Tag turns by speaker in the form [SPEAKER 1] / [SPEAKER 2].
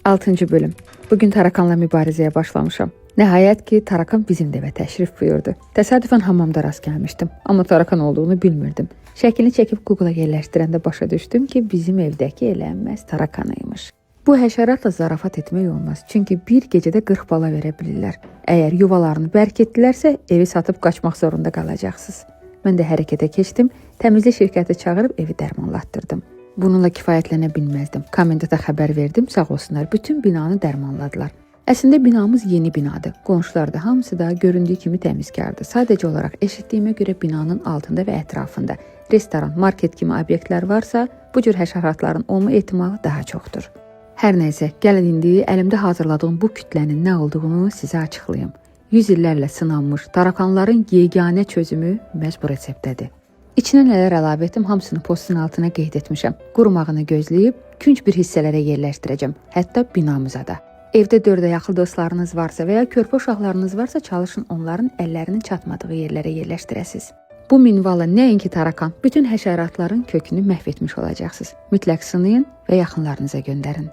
[SPEAKER 1] 6-cı bölüm. Bugün tarakanla mübarizəyə başlamışam. Nəhayət ki, tarakan bizim evə təşrif buyurdu. Təsadüfən hamamda rast gəlmişdim, amma tarakan olduğunu bilmirdim. Şəklini çəkib Google-a yerləşdirəndə başa düşdüm ki, bizim evdəki elənməz tarakanıymış. Bu həşəratla zarafat etmək olmaz, çünki bir gecədə 40 bala verə bilirlər. Əgər yuvalarını bərk etdilərsə, evi satıb qaçmaq zorunda qalacaqsınız. Mən də hərəkətə keçdim, təmizlik şirkəti çağırıb evi dərmanlatdırdım. Bununla kifayətlənə bilməzdim. Komendanta xəbər verdim, sağ olsunlar, bütün binanı dərmanladılar. Əslində binamız yeni binadır. Qonşular da hamısı da göründüyü kimi təmizkardır. Sadəcə olaraq eşitdiyimə görə binanın altında və ətrafında restoran, market kimi obyektlər varsa, bu cür həşəratların olma ehtimalı daha çoxdur. Hər nəysə, gəlin indi əlimdə hazırladığım bu kütlənin nə olduğunu sizə açıqlayım. 100 illərlə sınanmış tarakanların yeganə çözümü məhz bu reseptdədir. İçinə nələr əlavə etdim, hamısını postun altına qeyd etmişəm. Qurumağını gözləyib, künc bir hissələrə yerləşdirəcəm, hətta binamıza da. Evdə 4 ayaqlı dostlarınız varsa və ya körpə uşaqlarınız varsa, çalışın onların əllərinin çatmadığı yerlərə yerləşdirəsiniz. Bu minvalla nəinki tarakan, bütün həşəratların kökünü məhv etmiş olacaqsınız. Mütləq sınayın və yaxınlarınıza göndərin.